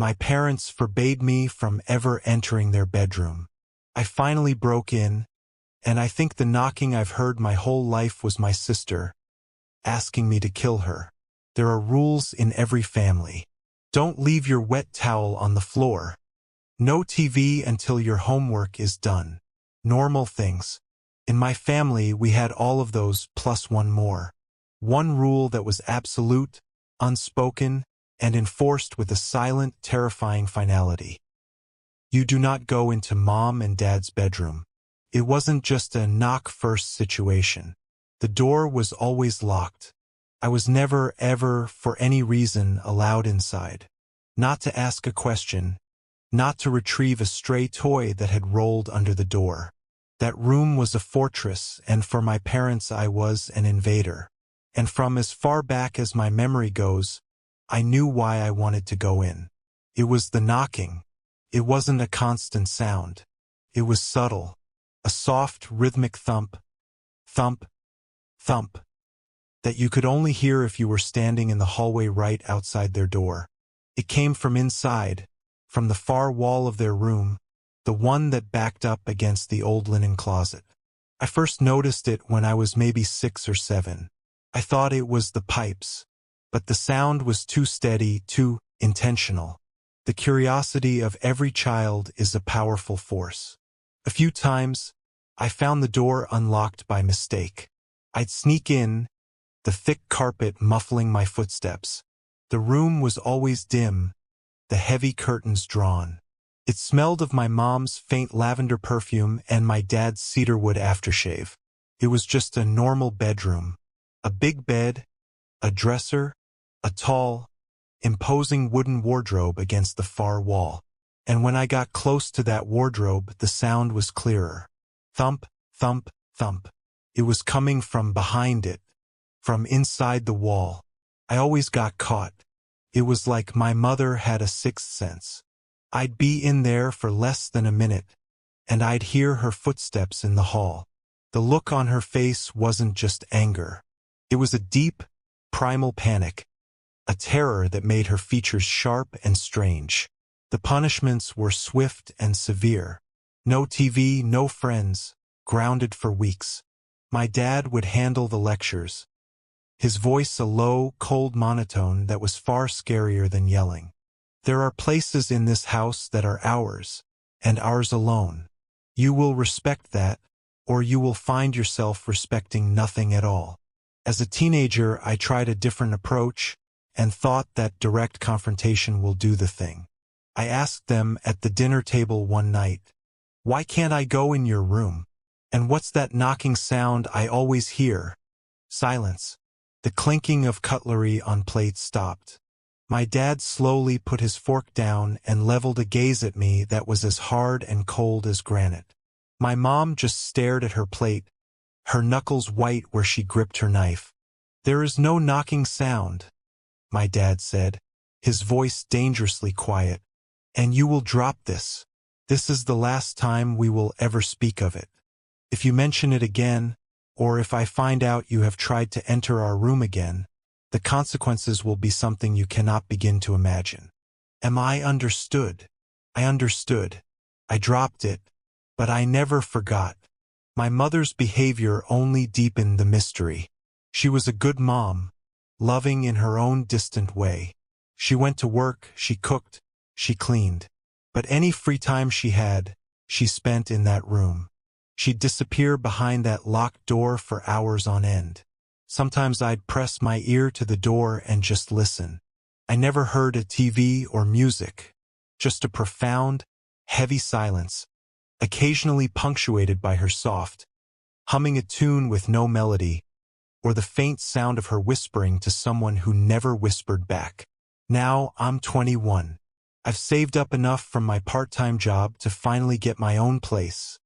My parents forbade me from ever entering their bedroom. I finally broke in, and I think the knocking I've heard my whole life was my sister asking me to kill her. There are rules in every family. Don't leave your wet towel on the floor. No TV until your homework is done. Normal things. In my family, we had all of those plus one more. One rule that was absolute, unspoken, and enforced with a silent, terrifying finality. You do not go into mom and dad's bedroom. It wasn't just a knock-first situation. The door was always locked. I was never, ever, for any reason, allowed inside. Not to ask a question, not to retrieve a stray toy that had rolled under the door. That room was a fortress, and for my parents I was an invader. And from as far back as my memory goes, I knew why I wanted to go in. It was the knocking. It wasn't a constant sound. It was subtle. A soft, rhythmic thump, thump, thump, that you could only hear if you were standing in the hallway right outside their door. It came from inside, from the far wall of their room, the one that backed up against the old linen closet. I first noticed it when I was maybe 6 or 7. I thought it was the pipes, but the sound was too steady, too intentional. The curiosity of every child is a powerful force. A few times, I found the door unlocked by mistake. I'd sneak in, the thick carpet muffling my footsteps. The room was always dim, the heavy curtains drawn. It smelled of my mom's faint lavender perfume and my dad's cedarwood aftershave. It was just a normal bedroom. A big bed, a dresser, a tall, imposing wooden wardrobe against the far wall. And when I got close to that wardrobe, the sound was clearer. Thump, thump, thump. It was coming from behind it, from inside the wall. I always got caught. It was like my mother had a sixth sense. I'd be in there for less than a minute, and I'd hear her footsteps in the hall. The look on her face wasn't just anger. It was a deep, primal panic, a terror that made her features sharp and strange. The punishments were swift and severe. No TV, no friends, grounded for weeks. My dad would handle the lectures, his voice a low, cold monotone that was far scarier than yelling. There are places in this house that are ours, and ours alone. You will respect that, or you will find yourself respecting nothing at all. As a teenager, I tried a different approach and thought that direct confrontation will do the thing. I asked them at the dinner table one night, "Why can't I go in your room? And what's that knocking sound I always hear?" Silence. The clinking of cutlery on plates stopped. My dad slowly put his fork down and leveled a gaze at me that was as hard and cold as granite. My mom just stared at her plate, her knuckles white where she gripped her knife. "There is no knocking sound," my dad said, his voice dangerously quiet. "And you will drop this. This is the last time we will ever speak of it. If you mention it again, or if I find out you have tried to enter our room again, the consequences will be something you cannot begin to imagine." Am I understood? I understood. I dropped it, but I never forgot. My mother's behavior only deepened the mystery. She was a good mom, loving in her own distant way. She went to work, she cooked, she cleaned. But any free time she had, she spent in that room. She'd disappear behind that locked door for hours on end. Sometimes I'd press my ear to the door and just listen. I never heard a TV or music, just a profound, heavy silence, occasionally punctuated by her soft, humming a tune with no melody, or the faint sound of her whispering to someone who never whispered back. Now I'm 21. I've saved up enough from my part-time job to finally get my own place,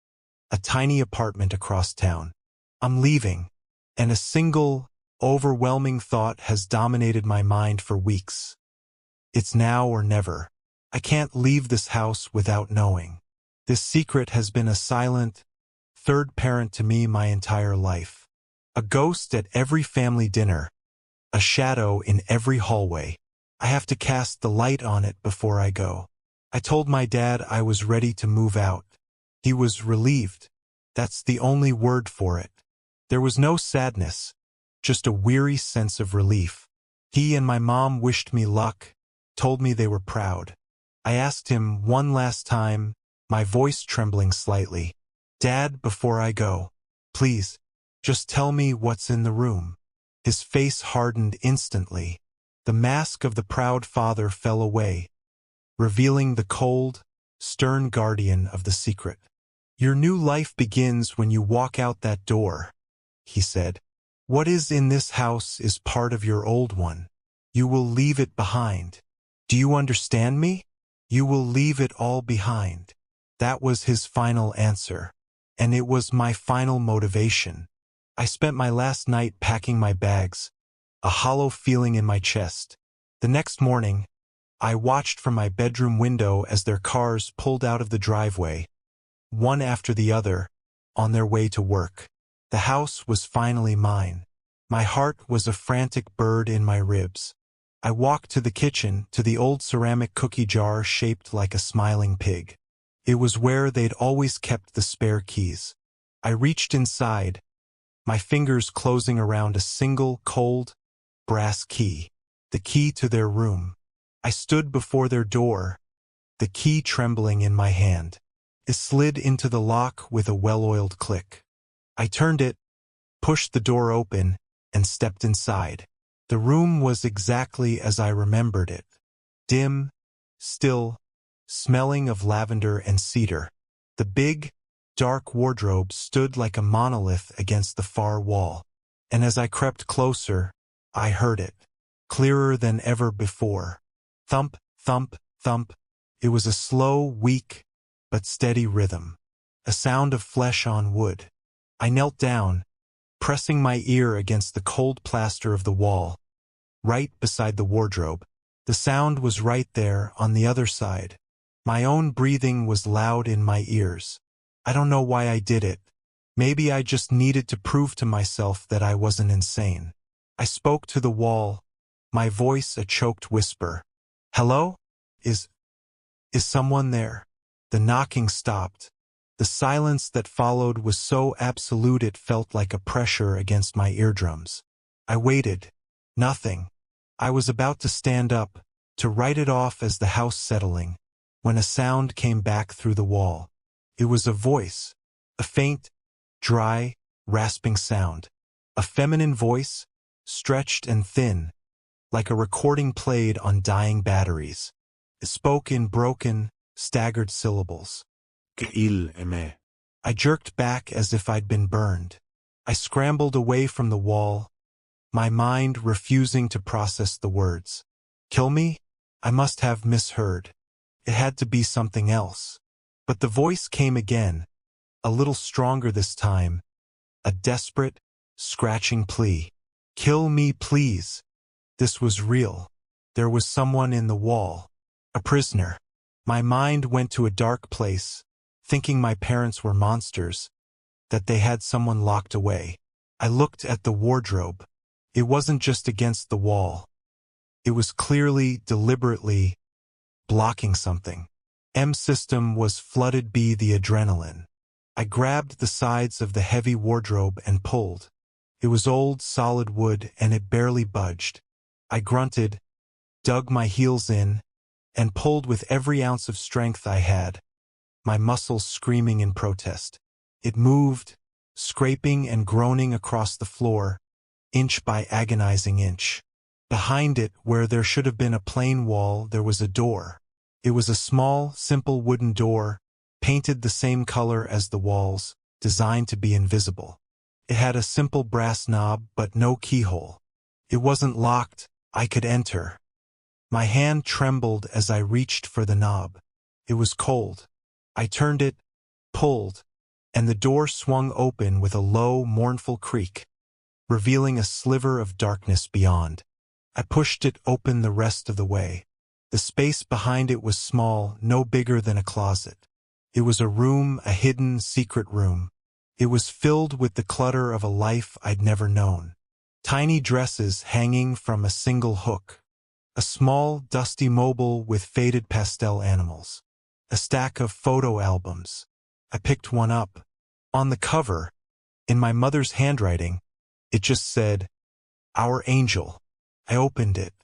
a tiny apartment across town. I'm leaving, and a single, overwhelming thought has dominated my mind for weeks. It's now or never. I can't leave this house without knowing. This secret has been a silent, third parent to me my entire life. A ghost at every family dinner, a shadow in every hallway. I have to cast the light on it before I go. I told my dad I was ready to move out. He was relieved. That's the only word for it. There was no sadness, just a weary sense of relief. He and my mom wished me luck, told me they were proud. I asked him one last time, my voice trembling slightly, "Dad, before I go, please, just tell me what's in the room." His face hardened instantly. The mask of the proud father fell away, revealing the cold, stern guardian of the secret. "Your new life begins when you walk out that door," he said. "What is in this house is part of your old one. You will leave it behind. Do you understand me? You will leave it all behind." That was his final answer, and it was my final motivation. I spent my last night packing my bags, a hollow feeling in my chest. The next morning, I watched from my bedroom window as their cars pulled out of the driveway, one after the other, on their way to work. The house was finally mine. My heart was a frantic bird in my ribs. I walked to the kitchen, to the old ceramic cookie jar shaped like a smiling pig. It was where they'd always kept the spare keys. I reached inside, my fingers closing around a single, cold, brass key, the key to their room. I stood before their door, the key trembling in my hand. It slid into the lock with a well-oiled click. I turned it, pushed the door open, and stepped inside. The room was exactly as I remembered it. Dim, still, smelling of lavender and cedar. The big, dark wardrobe stood like a monolith against the far wall. And as I crept closer, I heard it, clearer than ever before. Thump, thump, thump. It was a slow, weak, but steady rhythm. A sound of flesh on wood. I knelt down, pressing my ear against the cold plaster of the wall, right beside the wardrobe. The sound was right there on the other side. My own breathing was loud in my ears. I don't know why I did it. Maybe I just needed to prove to myself that I wasn't insane. I spoke to the wall, my voice a choked whisper. "Hello? Is someone there?" The knocking stopped. The silence that followed was so absolute it felt like a pressure against my eardrums. I waited. Nothing. I was about to stand up, to write it off as the house settling, when a sound came back through the wall. It was a voice, a faint, dry, rasping sound. A feminine voice, stretched and thin, like a recording played on dying batteries. It spoke in broken, staggered syllables. I jerked back as if I'd been burned. I scrambled away from the wall, my mind refusing to process the words. Kill me? I must have misheard. It had to be something else. But the voice came again, a little stronger this time, a desperate, scratching plea. Kill me, please. This was real. There was someone in the wall, a prisoner. My mind went to a dark place, thinking my parents were monsters, that they had someone locked away. I looked at the wardrobe. It wasn't just against the wall. It was clearly, deliberately, blocking something. M system was flooded by the adrenaline. I grabbed the sides of the heavy wardrobe and pulled. It was old, solid wood, and it barely budged. I grunted, dug my heels in, and pulled with every ounce of strength I had, my muscles screaming in protest. It moved, scraping and groaning across the floor, inch by agonizing inch. Behind it, where there should have been a plain wall, there was a door. It was a small, simple wooden door, painted the same color as the walls, designed to be invisible. It had a simple brass knob, but no keyhole. It wasn't locked. I could enter. My hand trembled as I reached for the knob. It was cold. I turned it, pulled, and the door swung open with a low, mournful creak, revealing a sliver of darkness beyond. I pushed it open the rest of the way. The space behind it was small, no bigger than a closet. It was a room, a hidden, secret room. It was filled with the clutter of a life I'd never known. Tiny dresses hanging from a single hook. A small, dusty mobile with faded pastel animals. A stack of photo albums. I picked one up. On the cover, in my mother's handwriting, it just said, "Our Angel." I opened it.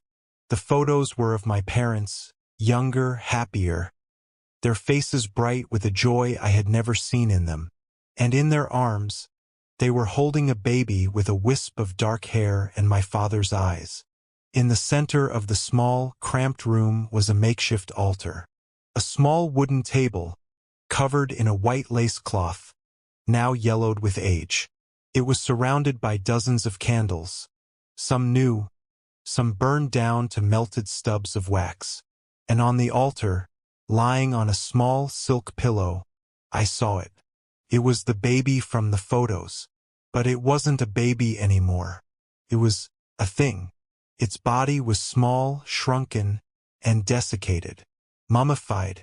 The photos were of my parents, younger, happier, their faces bright with a joy I had never seen in them. And in their arms, they were holding a baby with a wisp of dark hair and my father's eyes. In the center of the small, cramped room was a makeshift altar. A small wooden table, covered in a white lace cloth, now yellowed with age. It was surrounded by dozens of candles, some new, some burned down to melted stubs of wax. And on the altar, lying on a small silk pillow, I saw it. It was the baby from the photos. But it wasn't a baby anymore. It was a thing. Its body was small, shrunken, and desiccated, mummified.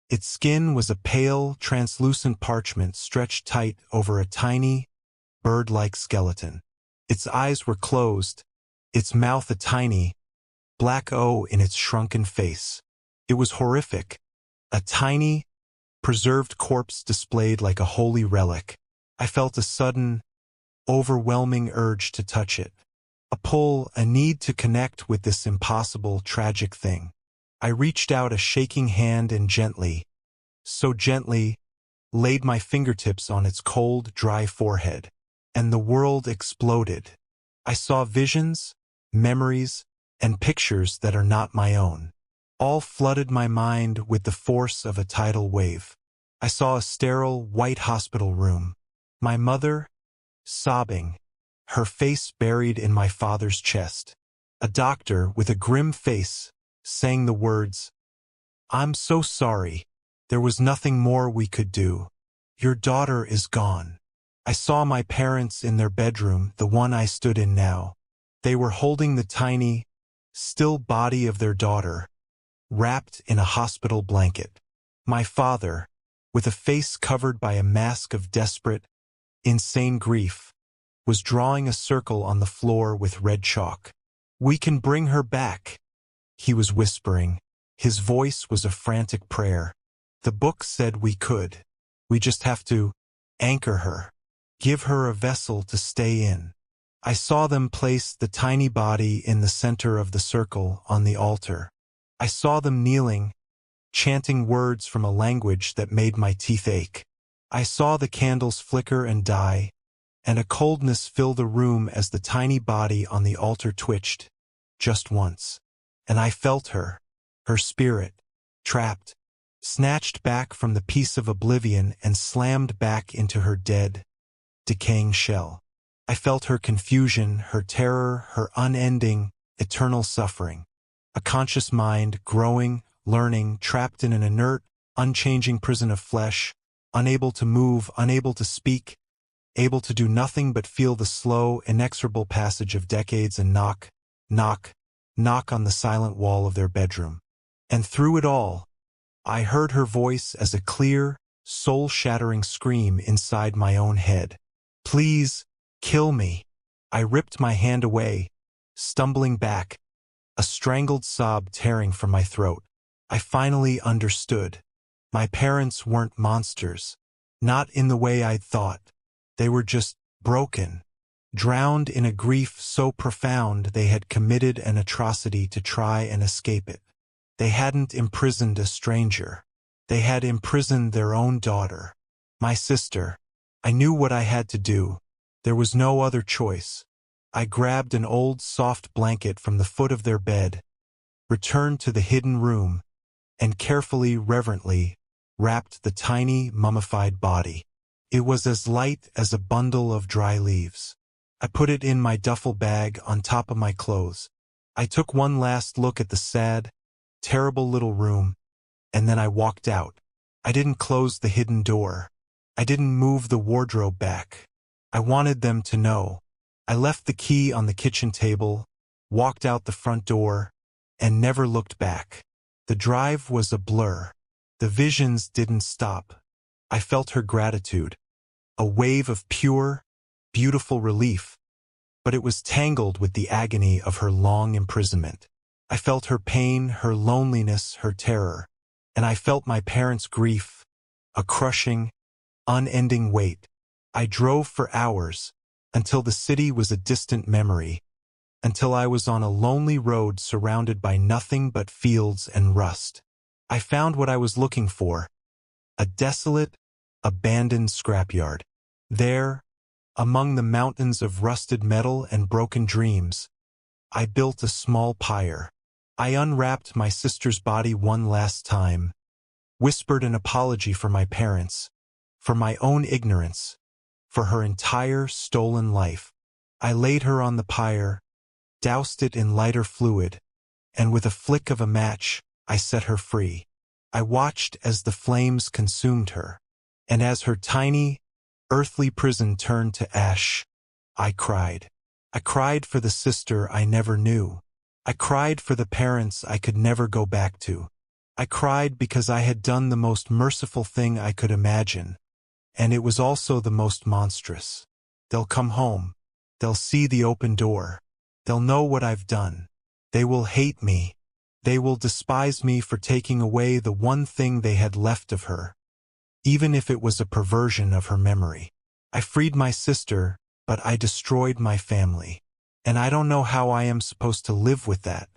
Its skin was a pale, translucent parchment stretched tight over a tiny, bird-like skeleton. Its eyes were closed, its mouth a tiny, black O in its shrunken face. It was horrific. A tiny, preserved corpse displayed like a holy relic. I felt a sudden, overwhelming urge to touch it. A pull, a need to connect with this impossible, tragic thing. I reached out a shaking hand and gently, so gently, laid my fingertips on its cold, dry forehead. And the world exploded. I saw visions, memories, and pictures that are not my own. All flooded my mind with the force of a tidal wave. I saw a sterile, white hospital room. My mother, sobbing, her face buried in my father's chest. A doctor with a grim face, saying the words, "I'm so sorry. There was nothing more we could do. Your daughter is gone." I saw my parents in their bedroom, the one I stood in now. They were holding the tiny, still body of their daughter, wrapped in a hospital blanket. My father, with a face covered by a mask of desperate, insane grief, was drawing a circle on the floor with red chalk. "We can bring her back," he was whispering. His voice was a frantic prayer. "The book said we could. We just have to anchor her. Give her a vessel to stay in." I saw them place the tiny body in the center of the circle on the altar. I saw them kneeling, chanting words from a language that made my teeth ache. I saw the candles flicker and die, and a coldness fill the room as the tiny body on the altar twitched, just once. And I felt her spirit, trapped, snatched back from the peace of oblivion and slammed back into her dead, decaying shell. I felt her confusion, her terror, her unending, eternal suffering. A conscious mind, growing, learning, trapped in an inert, unchanging prison of flesh, unable to move, unable to speak, able to do nothing but feel the slow, inexorable passage of decades and knock, knock, knock on the silent wall of their bedroom. And through it all, I heard her voice as a clear, soul-shattering scream inside my own head. "Please, kill me." I ripped my hand away, stumbling back, a strangled sob tearing from my throat. I finally understood. My parents weren't monsters. Not in the way I'd thought. They were just broken, drowned in a grief so profound they had committed an atrocity to try and escape it. They hadn't imprisoned a stranger. They had imprisoned their own daughter, my sister. I knew what I had to do. There was no other choice. I grabbed an old soft blanket from the foot of their bed, returned to the hidden room, and carefully, reverently, wrapped the tiny, mummified body. It was as light as a bundle of dry leaves. I put it in my duffel bag on top of my clothes. I took one last look at the sad, terrible little room, and then I walked out. I didn't close the hidden door. I didn't move the wardrobe back. I wanted them to know. I left the key on the kitchen table, walked out the front door, and never looked back. The drive was a blur. The visions didn't stop. I felt her gratitude, a wave of pure, beautiful relief, but it was tangled with the agony of her long imprisonment. I felt her pain, her loneliness, her terror. And I felt my parents' grief, a crushing, unending weight. I drove for hours, until the city was a distant memory, until I was on a lonely road surrounded by nothing but fields and rust. I found what I was looking for, a desolate, abandoned scrapyard. There, among the mountains of rusted metal and broken dreams, I built a small pyre. I unwrapped my sister's body one last time, whispered an apology for my parents, for my own ignorance, for her entire stolen life. I laid her on the pyre, doused it in lighter fluid, and with a flick of a match, I set her free. I watched as the flames consumed her, and as her tiny, earthly prison turned to ash, I cried. I cried for the sister I never knew. I cried for the parents I could never go back to. I cried because I had done the most merciful thing I could imagine, and it was also the most monstrous. They'll come home. They'll see the open door. They'll know what I've done. They will hate me. They will despise me for taking away the one thing they had left of her, even if it was a perversion of her memory. I freed my sister, but I destroyed my family. And I don't know how I am supposed to live with that.